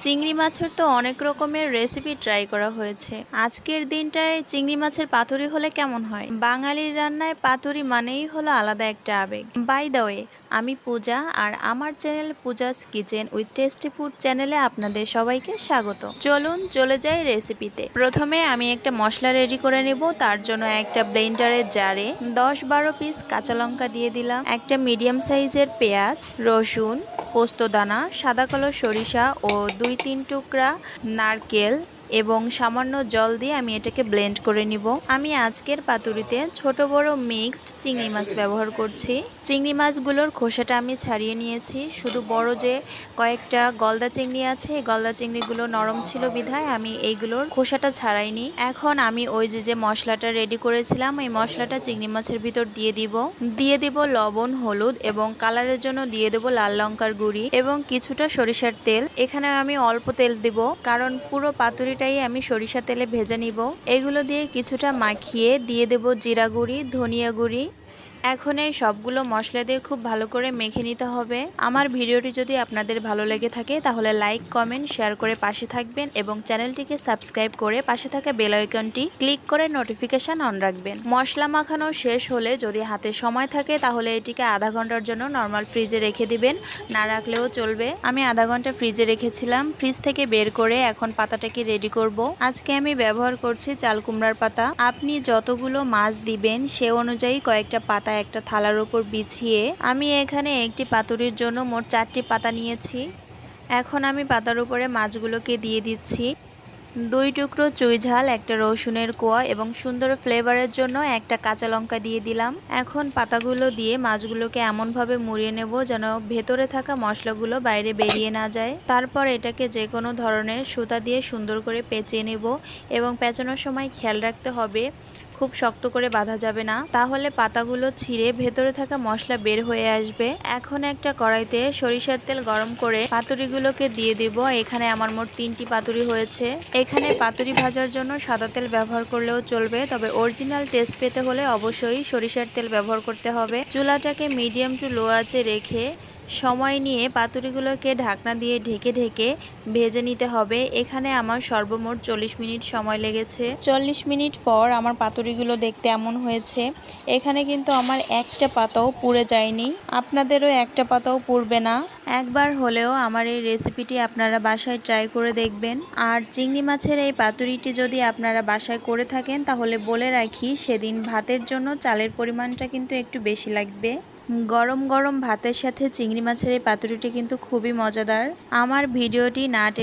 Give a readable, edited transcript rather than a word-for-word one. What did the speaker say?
চিংড়ি মাছের তো অনেক রকমের রেসিপি ট্রাই করা হয়েছে। আজকের দিনটায় চিংড়ি মাছের পাতুরি হলে কেমন হয়? বাঙালির রান্নায় পাতুরি মানেই হলো আলাদা একটা আবেগ। বাই দ্য ওয়ে, আমি পূজা, আর আমার channel Puja's kitchen with tasty food চ্যানেলে আপনাদের সবাইকে স্বাগত। চলুন চলে যাই রেসিপিতে। প্রথমে আমি একটা মশলা রেডি করে নেব। তার জন্য একটা ব্লেন্ডারের জারে 10-12 পিস কাঁচা লঙ্কা দিয়ে দিলাম, একটা মিডিয়াম সাইজের পেঁয়াজ, রসুন, পোস্তদানা, সাদা কালো সরিষা ও 2-3 টুকরা নারকেল এবং সামান্য জল দিয়ে আমি এটাকে ব্লেন্ড করে নিব। আমি আজকের পাতুরিতে ছোট বড় মিক্সড চিংড়ি মাছ ব্যবহার করছি। চিংড়ি মাছগুলোর খোসাটা আমি ছাড়িয়ে নিয়েছি। শুধু বড় যে কয়েকটা গলদা চিংড়ি আছে, এই গলদা চিংড়িগুলো নরম ছিল বিধায় আমি এইগুলোর খোসাটা ছাড়াইনি। এখন আমি ওই যে মশলাটা রেডি করেছিলাম, এই মশলাটা চিংড়ি মাছের ভিতর দিয়ে দিব লবণ, হলুদ এবং কালারের জন্য দিয়ে দেব লাল লঙ্কার গুঁড়ি এবং কিছুটা সরিষার তেল। এখানে আমি অল্প তেল দিব, কারণ পুরো পাতুরিটাই আমি সরিষা তেলে ভেজে নিব। এগুলো দিয়ে কিছুটা মাখিয়ে দিয়ে দেব জিরা গুঁড়ি, ধনিয়া গুঁড়ি। এখন এই সবগুলো মশলা দিয়ে খুব ভালো করে মেখে নিতে হবে। আমার ভিডিওটি যদি আপনাদের ভালো লেগে থাকে তাহলে লাইক, কমেন্ট, শেয়ার করে পাশে থাকবেন এবং চ্যানেলটিকে সাবস্ক্রাইব করে পাশে থাকা বেল আইকনটি ক্লিক করে নোটিফিকেশন অন রাখবেন। মশলা মাখানো শেষ হলে যদি হাতে সময় থাকে তাহলে এটিকে আধা ঘন্টার জন্য নর্মাল ফ্রিজে রেখে দিবেন, না রাখলেও চলবে। আমি আধা ঘন্টা ফ্রিজে রেখেছিলাম। ফ্রিজ থেকে বের করে এখন পাতাটাকে রেডি করব। আজকে আমি ব্যবহার করছি চাল কুমড়ার পাতা। আপনি যতগুলো মাছ দিবেন সে অনুযায়ী কয়েকটা পাতা একটা থালার উপর বিছিয়ে আমি এখানে একটি পাতুরির জন্য মোট 4টি পাতা নিয়েছি। এখন আমি পাতার উপরে মাছগুলোকে দিয়ে দিচ্ছি। 2 টুকরো চুই ঝাল, একটা রসুনের কোয়া এবং সুন্দর ফ্লেভারের জন্য একটা কাঁচা লঙ্কা দিয়ে দিলাম। এখন পাতাগুলো দিয়ে মাছগুলোকে এমনভাবে মুড়িয়ে নেব যেন ভেতরে থাকা মশলাগুলো বাইরে বেরিয়ে না যায়। তারপর এটাকে যে কোনো ধরনের সুতা দিয়ে সুন্দর করে পেঁচিয়ে নেব এবং পেঁচানোর সময় খেয়াল রাখতে হবে খুব শক্ত করে বাঁধা যাবে না, তাহলে পাতাগুলো ছিঁড়ে ভেতরে থাকা মশলা বের হয়ে আসবে। এখন একটা কড়াইতে সরিষার তেল গরম করে পাতুরিগুলোকে দিয়ে দিব। এখানে আমার মোট 3টি পাতুরি হয়েছে। এখানে পাতুরি ভাজার জন্য সাদা তেল ব্যবহার করলেও চলবে, তবে অরিজিনাল টেস্ট পেতে হলে অবশ্যই সরিষার তেল ব্যবহার করতে হবে। চুলাটাকে মিডিয়াম টু লো আঁচে রেখে সময় নিয়ে পাতুরিগুলোকে ঢাকনা দিয়ে ঢেকে ঢেকে ভেজে নিতে হবে। এখানে আমার সর্বমোট 40 মিনিট সময় লেগেছে। 40 মিনিট পর আমার পাতুরিগুলো দেখতে এমন হয়েছে। এখানে কিন্তু আমার একটা পাতাও পুড়ে যায়নি, আপনাদেরও একটা পাতাও পুড়বে না। একবার হলেও আমার এই রেসিপিটি আপনারা বাসায় ট্রাই করে দেখবেন। আর চিংড়ি মাছের এই পাতুরিটি যদি আপনারা বাসায় করে থাকেন তাহলে বলে রাখি, সেদিন ভাতের জন্য চালের পরিমাণটা কিন্তু একটু বেশি লাগবে। গরম গরম ভাতের সাথে চিংড়ি মাছের এই পাতুরিটি কিন্তু খুবই মজাদার। আমার ভিডিওটি না